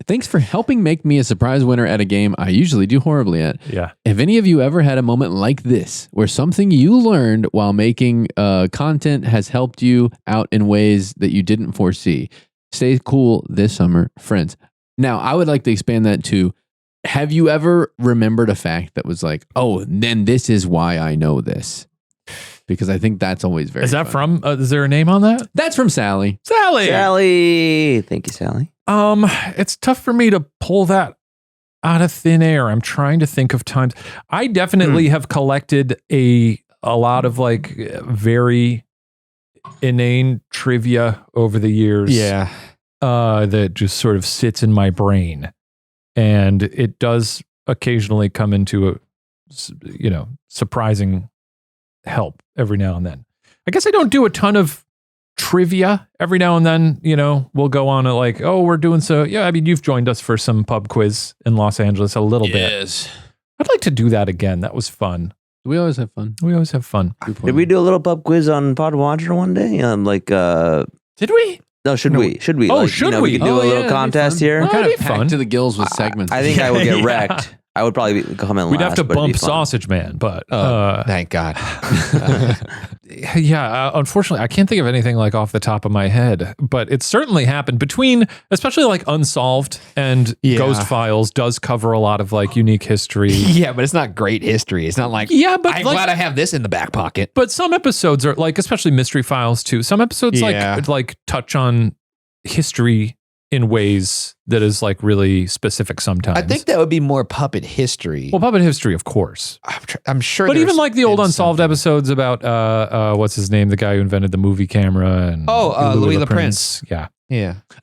Thanks for helping make me a surprise winner at a game I usually do horribly at. Yeah. Have any of you ever had a moment like this, where something you learned while making content has helped you out in ways that you didn't foresee? Stay cool this summer, friends. Now, I would like to expand that to, have you ever remembered a fact that was like, oh, then this is why I know this? Because I think that's always very Is that fun. from, is there a name on that? That's from Sally. Sally. Thank you, Sally. It's tough for me to pull that out of thin air. I'm trying to think of times. I definitely have collected a lot of like very inane trivia over the years. Yeah. That just sort of sits in my brain. And it does occasionally come into a, surprising help every now and then. I guess I don't do a ton of trivia every now and then. We'll go on a like, oh, we're doing so. Yeah, I mean, you've joined us for some pub quiz in Los Angeles a little bit. I'd like to do that again. That was fun. We always have fun. Did we do a little pub quiz on PodWatcher one day? Did we? No, should we? Oh, should we? We could do a little contest here. We're kind That'd of be packed fun. to the gills with segments. I think I would get wrecked. I would probably come in last. We'd have to but it'd be bump fun. Sausage Man, but Thank God. unfortunately, I can't think of anything like off the top of my head, but it certainly happened between, especially like Unsolved and Ghost Files does cover a lot of like unique history. Yeah, but it's not great history. It's not like, but I'm like, glad I have this in the back pocket. But some episodes are like, especially Mystery Files too. Some episodes like touch on history in ways that is like really specific sometimes. I think that would be more puppet history. Well, puppet history, of course. I'm sure. But even like the old Unsolved something. episodes about what's his name, the guy who invented the movie camera, and Louis Le Prince. Yeah.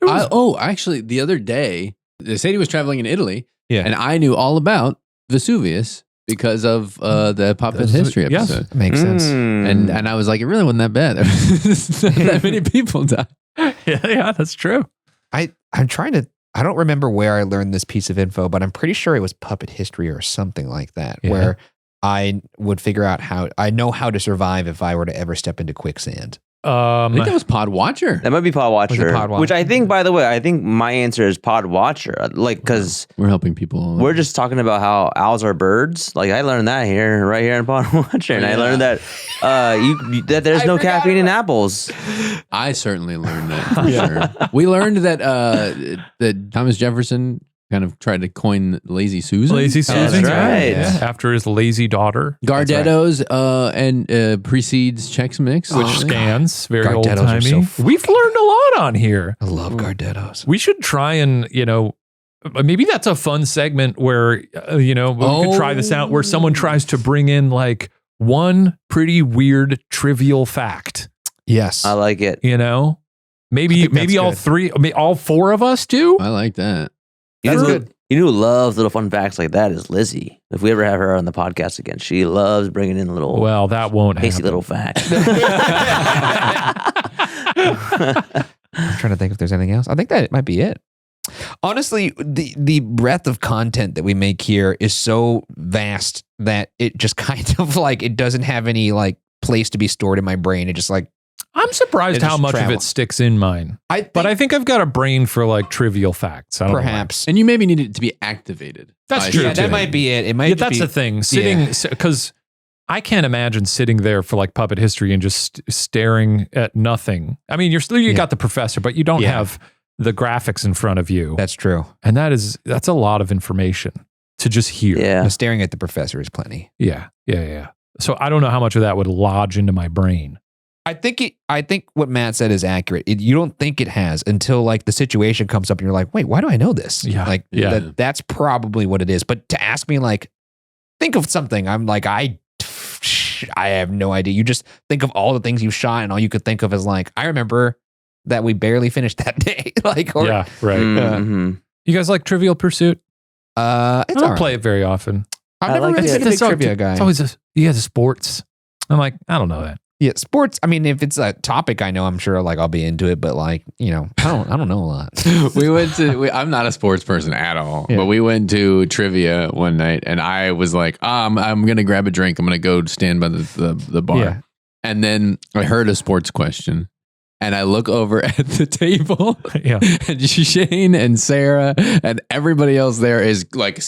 Actually, the other day, Sadie was traveling in Italy, Yeah. and I knew all about Vesuvius because of the puppet history Yes. episode. Makes sense. And I was like, it really wasn't that bad. That many people died. yeah, that's true. I'm trying to. I don't remember where I learned this piece of info, but I'm pretty sure it was puppet history or something like that, Yeah. where I would figure out how to survive if I were to ever step into quicksand. I think that was PodWatcher. That might be PodWatcher. Was it PodWatcher? Which I think, by the way, my answer is PodWatcher. Like, because We're helping people. we're just talking about how owls are birds. Like, I learned that right here in PodWatcher, and I learned that that there's no caffeine in apples. I certainly learned that. For sure. We learned that that Thomas Jefferson kind of tried to coin Lazy Susan. Lazy Susan, that's right. Yeah. After his lazy daughter, Gardetto's and precedes Chex Mix. which scans very old Gardettos are timey. so We've learned a lot on here. I love Gardettos. We should try and maybe that's a fun segment where we could try this out where someone tries to bring in like one pretty weird trivial fact. Yes. I like it. Maybe that's all good. three, all four of us do. I like that. That's That's good. You know who loves little fun facts like that is Lizzie. If we ever have her on the podcast again, she loves bringing in little Well, that won't tasty happen. little facts. I'm trying to think if there's anything else. I think that might be it. Honestly, the breadth of content that we make here is so vast that it just kind of like it doesn't have any like place to be stored in my brain. It just like I'm surprised It how just much of travel. it sticks in mine. But I think I've got a brain for like trivial facts. I don't know why. perhaps. And you maybe need it to be activated. That's by true, Yeah, too. that something. might be it. It might Yeah, just that's be, the thing. Sitting because I can't imagine sitting there for like puppet history and just staring at nothing. I mean, you got the professor, but you don't have the graphics in front of you. That's true. And that's a lot of information to just hear. Yeah. Now, staring at the professor is plenty. Yeah. So I don't know how much of that would lodge into my brain. I think what Matt said is accurate. You don't think it has until like the situation comes up and you're like, wait, why do I know this? Yeah. Like that's probably what it is. But to ask me like, think of something, I'm like, I have no idea. You just think of all the things you shot and all you could think of is like, I remember that we barely finished that day. Like, or, Yeah, right. Mhm. You guys like Trivial Pursuit? it's I don't all right. play it very often. I've I never like really it. been a big trivia guy. It's always you guys are sports. I'm like, I don't know that. Yeah, sports. I mean, if it's a topic I know, I'm sure like I'll be into it. But like, I don't know a lot. We went to. I'm not a sports person at all, Yeah. but we went to trivia one night, and I was like, I'm gonna grab a drink. I'm gonna go stand by the bar, Yeah. and then I heard a sports question, and I look over at the table, Yeah. and Shane and Sarah and everybody else there is like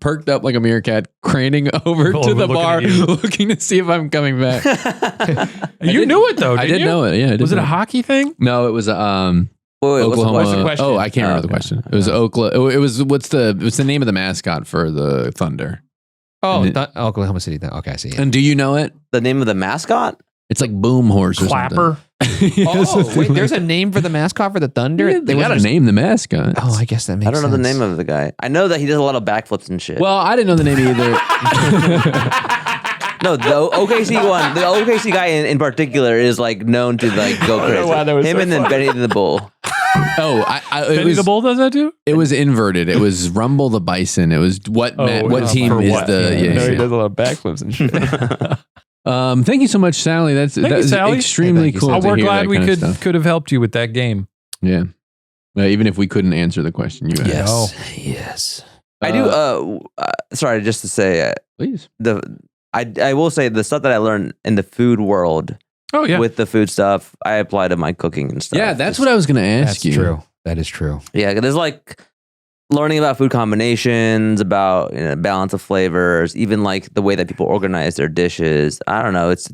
perked up like a meerkat, craning over to the looking bar, at you. looking to see if I'm coming back. You knew it though, didn't I did you? know it. Yeah, I did Was it know a hockey thing? No, it was Wait, Oklahoma. what's the question? Oh, I can't remember the question. It was Oklahoma. It was what's the name of the mascot for the Thunder? Oh, And Oklahoma City. Okay, I see. And do you know it? The name of the mascot? It's like Boom Horse or Clapper. something. Oh, wait, there's a name for the mascot for the Thunder? Yeah, they got to name the mascot. Oh, I guess that makes I don't know the sense. name of the guy. I know that he does a lot of backflips and shit. Well, I didn't know the name either. No, the OKC one, the OKC guy in particular is like known to like go crazy. why that was Him so and then Benny the Bull. Oh, it Benny was the Bull does that too? it was inverted. It was Rumble the Bison. It was what Oh, what yeah. team For is what? the Yeah. yeah, No, he yeah. does a lot of backflips and shit. Thank you so much, Sally. That's Sally. extremely cool. Oh, to we're hear glad that we kind of stuff. could have helped you with that game. Yeah. Even if we couldn't answer the question you asked. Yes. I do. Sorry, just to say, Please. I will say the stuff that I learned in the food world. Oh yeah. With the food stuff, I apply to my cooking and stuff. Yeah, that's what I was going to ask you. True. That is true. Yeah, there's like learning about food combinations, about balance of flavors, even like the way that people organize their dishes. I don't know. It's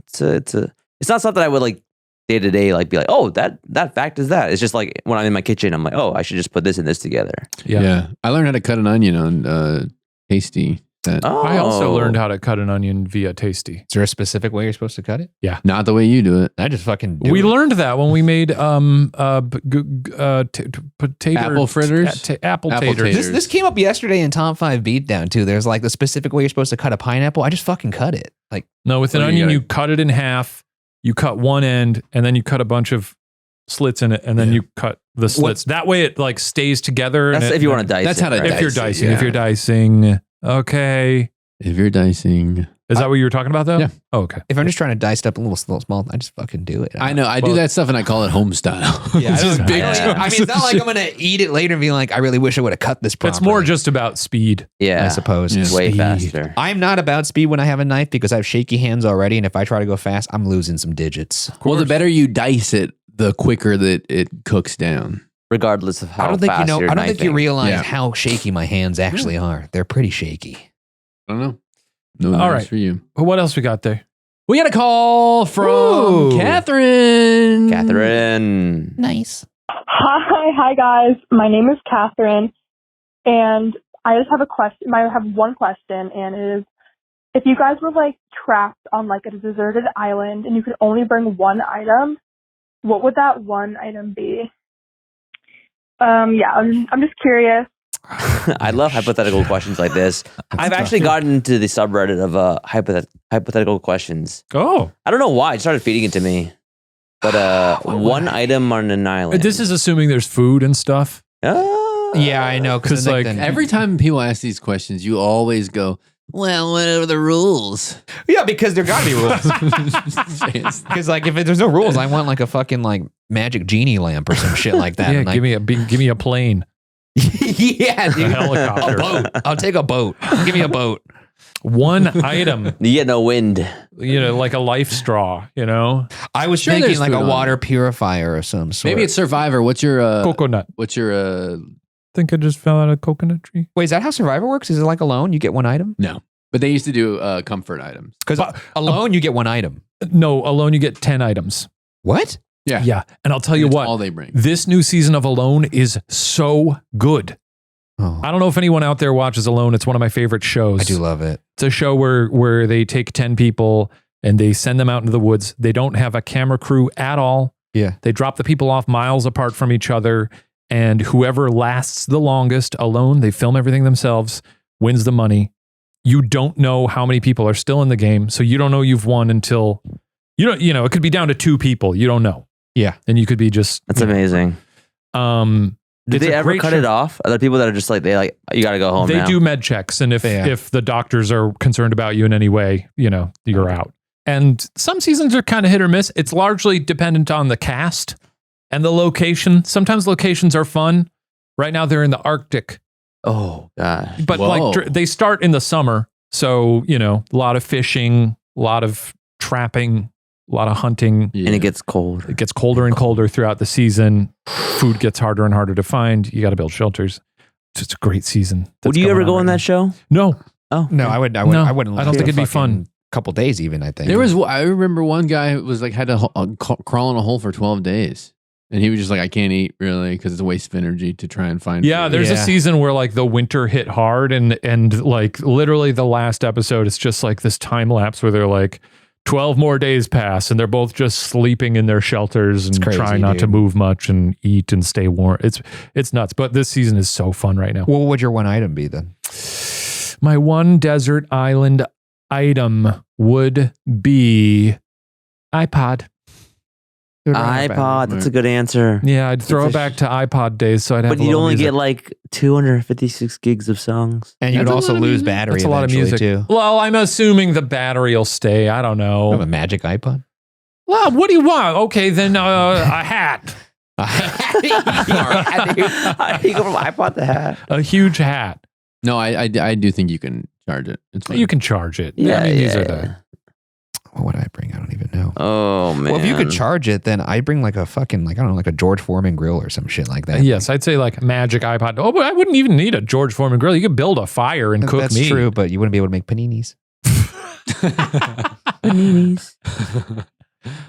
not something I would like day to day like be like, oh, that fact is that. It's just like when I'm in my kitchen, I'm like, oh, I should just put this and this together. Yeah. I learned how to cut an onion on Tasty. I also learned how to cut an onion via Tasty. Is there a specific way you're supposed to cut it? Yeah. Not the way you do it. I just fucking do We it. learned that when we made potato Apple fritters? apple Apple taters. taters. This came up yesterday in Top 5 Beatdown too. There's like the specific way you're supposed to cut a pineapple. I just fucking cut it. Like No, with an Well, onion, you you cut it in half. You cut one end, and then you cut a bunch of slits in it, and then you cut the slits. That way, it like stays together. That's if you want to dice. That's it, how to right? If you're dice it, dicing, yeah. if you're dicing, okay. If you're dicing. Is that what you were talking about, though? Yeah. Oh, okay. if I'm just trying to dice it up a little small, I just fucking do it. I know. I do that stuff and I call it home style. Yeah, It's just big Yeah. chunks. I mean, it's not like I'm gonna eat it later and be like, I really wish I would have cut this properly. It's more just about speed. Yeah, I suppose. Yeah. way Speed. faster. I'm not about speed when I have a knife because I have shaky hands already, and if I try to go fast, I'm losing some digits. Well, the better you dice it, the quicker that it cooks down. Regardless of how I don't think fast you're I don't think you knifing. realize Yeah. how shaky my hands actually are. They're pretty shaky. I don't know. No All advice right. for you. What else we got there? We got a call from Ooh. Catherine. Catherine. Nice. Hi guys. My name is Catherine, and I just have a question. I have one question, and it is: if you guys were like trapped on like a deserted island and you could only bring one item, what would that one item be? I'm just curious. I love hypothetical questions like this. I've actually gotten into the subreddit of hypothetical questions. Oh, I don't know why. It started feeding it to me. But one item on an island. this is assuming there's food and stuff. Yeah, I know. 'Cause, like, Every time people ask these questions, you always go, well, what are the rules? yeah, because there gotta be rules. Because like if there's no rules, I want like a fucking like magic genie lamp or some shit like that. Yeah, And, like, give me a plane. yeah, dude. A helicopter. A boat. I'll take a boat. Give me a boat. One item, You get no wind. like a life straw, I was Sure thinking there's like food a on water purifier of some sort. Maybe it's Survivor. What's your coconut. Think I just fell out of a coconut tree. Wait, is that how Survivor works? Is it like Alone? You get one item? No. But they used to do comfort items. Because Alone, you get one item. No, Alone you get 10 items. What? Yeah, and I'll tell you It's what. all they bring. This new season of Alone is so good. Oh, I don't know if anyone out there watches Alone. It's one of my favorite shows. I do love it. It's a show where they take 10 people and they send them out into the woods. They don't have a camera crew at all. Yeah. They drop the people off miles apart from each other, and whoever lasts the longest alone, they film everything themselves, wins the money. You don't know how many people are still in the game, so you don't know you've won until it could be down to 2 people. You don't know. Yeah. And you could be just That's amazing. Did it's they a ever great cut show. it off? Are there people that are just like, you got to go home They now? do med checks, and if the doctors are concerned about you in any way, you're out. And some seasons are kind of hit or miss. It's largely dependent on the cast and the location. Sometimes locations are fun. Right now they're in the Arctic, Oh, God. but Whoa. they start in the summer. So, a lot of fishing, a lot of trapping, a lot of hunting. Yeah. And it gets cold. It gets colder and colder throughout the season. Food gets harder and harder to find. You got to build shelters. It's just a great season. Would you ever go on that show? No. Oh, No, I wouldn't. No, I wouldn't. I don't think it'd be fun. Couple days, even. I think I remember one guy who was like had to crawl in a hole for 12 days, and he was just like, I can't eat really because it's a waste of energy to try and find. Yeah, food. there's a season where like the winter hit hard, and like literally the last episode, it's just like this time lapse where they're like 12 more days pass, and they're both just sleeping in their shelters and crazy, trying not to dude. move much and eat and stay warm. It's nuts, but this season is so fun right now. What would your one item be then? My one desert island item would be iPod. iPod. That's a good answer. Yeah, I'd throw it back to iPod days, so I'd have. But a you'd little only music. get like 256 gigs of songs. And you'd also lose battery. That's a lot of music too. Well, I'm assuming the battery will stay. I don't know. You have a magic iPod? Well, what do you want? Okay, then a hat. You go from iPod to hat. A huge hat. No, I do think you can charge it. It's fine. You can charge it. Yeah, I mean, these yeah, are the. What would I bring? I don't even know. Oh man. Well, if you could charge it, then I bring like a fucking I don't know, like a George Foreman grill or some shit like that. Yes, I'd say like magic iPod. Oh, but I wouldn't even need a George Foreman grill. You could build a fire and cook That's meat. true, but you wouldn't be able to make paninis. Paninis.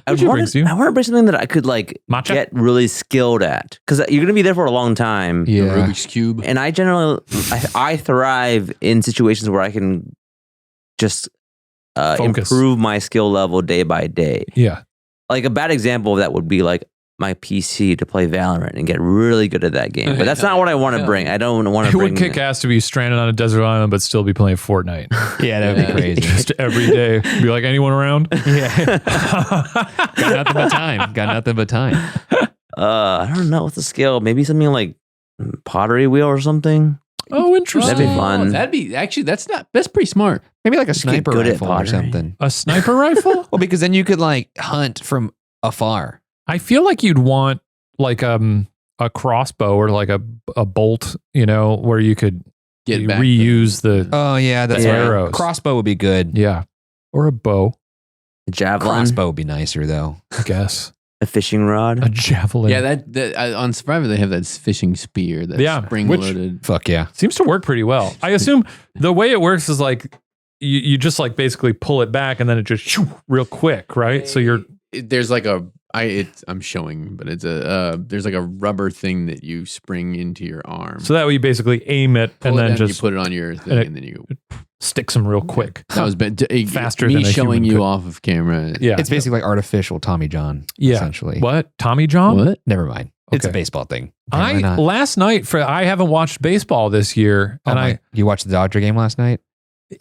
I What'd you want bring, Stu? to bring something that I could like Matcha? get really skilled at, because you're going to be there for a long time. The Rubik's Cube. And I generally, I thrive in situations where I can just Focus. improve my skill level day by day. Yeah. Like a bad example of that would be like my PC to play Valorant and get really good at that game. But that's not what I want to bring. I don't want It to bring. would kick ass to be stranded on a desert island, but still be playing Fortnite. Yeah, that would be crazy. Just every day. Be like, anyone around? Yeah. Got nothing but time. Got nothing but time. I don't know what's the skill. Maybe something like pottery wheel or something. Oh, interesting. That'd be fun. That'd be actually that's pretty smart. Maybe like a get sniper good at rifle or pottery. something. A sniper rifle? Well, because then you could like hunt from afar. I feel like you'd want like a crossbow or like a bolt, where you could Get back reuse the Oh yeah, that's the right. arrows. Crossbow would be good. Yeah. Or a bow, Javelin, Crossbow would be nicer though. I guess. a fishing rod. A javelin. Yeah, that on Survivor they have that fishing spear that's Yeah, spring which- loaded. Fuck yeah. Seems to work pretty well. I assume the way it works is like you just like basically pull it back and then it just shoo, real quick, right? So you're There's like I'm showing, but it's there's like a rubber thing that you spring into your arm. so that way you basically aim it Pull and it then down, just you put it on your thing, and it- and then you. sticks them real quick. That was Faster me than a showing human you could. off of camera. Yeah. It's basically like artificial Tommy John. Yeah. Essentially. What? Tommy John? What? Never mind. It's a Okay. baseball thing. Apparently not. Last night I haven't watched baseball this year, Oh and my- you watched the Dodger game last night?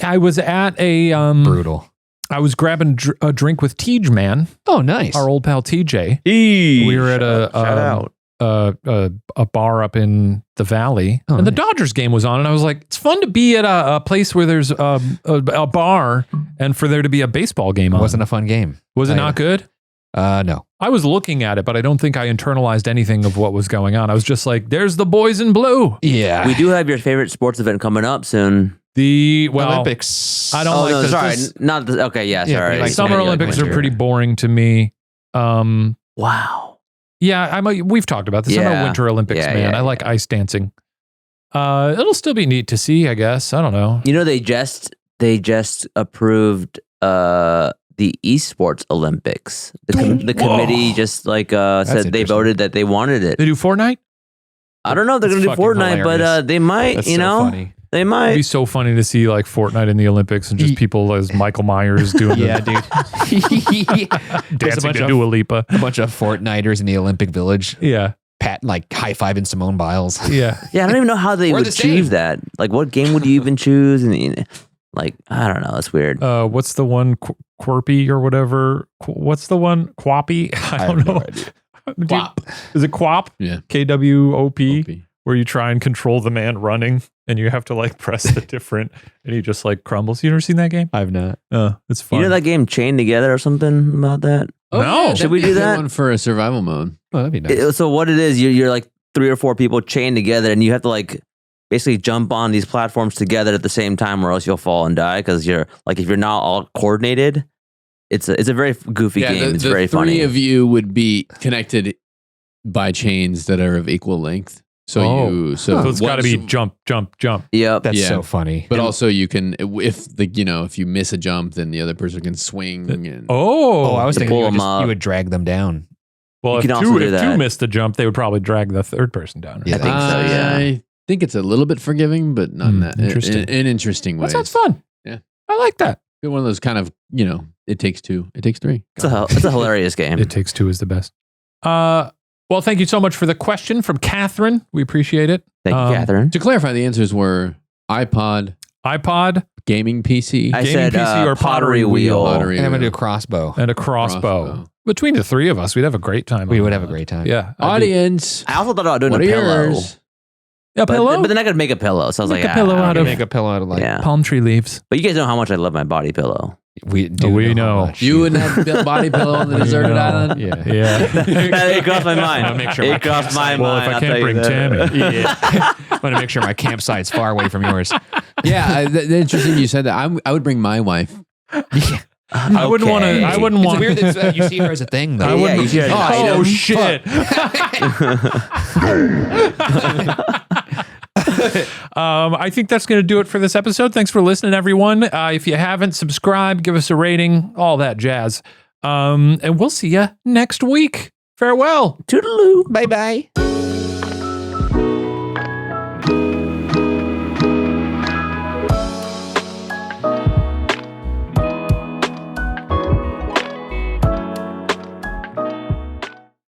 I was at a Brutal. I was grabbing a drink with Tej Man, Oh, nice. our old pal TJ. We We were at shout out. a bar up in the valley, Oh, and the nice. Dodgers game was on, and I was like, it's fun to be at a place where there's a bar and for there to be a baseball game It on. wasn't a fun game. Was it not good? No. I was looking at it, but I don't think I internalized anything of what was going on. I was just like, there's the boys in blue. Yeah. We do have your favorite sports event coming up soon. The Olympics. I don't Oh like no, this. sorry, This- not the, okay. Yeah, Yeah, sorry. like Summer like Olympics are winter. pretty boring to me. Wow. Yeah, we've talked about this. I'm Yeah. a Winter Olympics Yeah, man. yeah, I like ice dancing. It'll still be neat to see, I guess. I don't know. You know they just approved the esports Olympics. The committee just like said they interesting. voted that they wanted it. They do Fortnite? I don't know if they're That's gonna do fucking Fortnite, hilarious. but they might. That's you so know, funny. they It'd might. be so funny to see like Fortnite in the Olympics and just people as Michael Myers doing Yeah, the dude. dancing to bunch Dua Lipa. A bunch of Fortniters in the Olympic Village. Yeah. Pat like high-fiving Simone Biles. Yeah. Yeah, I don't even know how they We're would the same. choose that. Like, what game would you even choose? And like, I don't know. It's weird. What's the one Quirpy or whatever? What's the one Quappy? I don't have know. no idea. Dude, Quap. Is it Quap? Yeah. KWOP? Where you try and control the man running and you have to like press the different and he just like crumbles. You ever seen that game? I've not. It's fun. You know that game Chained Together or something about that? Oh, No. yeah, Should that'd we be do a good that? one for a survival mode? Oh, that'd be nice. So what it is, you're like 3 or 4 people chained together, and you have to like basically jump on these platforms together at the same time, or else you'll fall and die because you're like if you're not all coordinated. It's a very goofy game. It's the very three funny. of you would be connected by chains that are of equal length. So So it's got to be once- jump, jump, jump. Yep. That's yeah. so funny. But also you can if you miss a jump, then the other person can swing. And Oh, I was To thinking pull 'em up. you would drag them down. Well, You if can also do two that. missed the jump, they would probably drag the third person down. Yeah. I think so. Yeah. I think it's a little bit forgiving, but not in that interesting. in interesting That ways. sounds fun. Yeah. I like that. Good one of those kind of it takes two, it takes three. It's a hilarious game. It Takes Two is the best. Well, thank you so much for the question from Catherine. We appreciate it. Thank you, Catherine. To clarify, the answers were iPod, gaming PC, I gaming said PC or pottery wheel. Pottery And I'm gonna do wheel. a crossbow. and a crossbow. Between the three of us, we'd have a great time. We on would have that. a great time. Yeah. Audience. I also thought about doing What a are pillow. yours? A pillow? But then I could make a pillow. So I was Make like, a pillow out of Make a pillow out of like. yeah. palm tree leaves. But you guys know how much I love my body pillow. We do. We know. how much You wouldn't have body pillow on the deserted island. Yeah. Yeah. It crossed my mind. I'll make sure It crossed my Well, mind. if I I'll can't tell you bring that. Tammy. Yeah. I want to make sure my campsite's far away from yours. Yeah, interesting you said that. I would bring my wife. I wouldn't want to. I wouldn't It's want. weird that you see her as a thing, though. I wouldn't. you should hide Oh him. shit. I think that's going to do it for this episode. Thanks for listening, everyone. If you haven't subscribed, give us a rating, all that jazz. And we'll see you next week. Farewell. Toodaloo. Bye bye.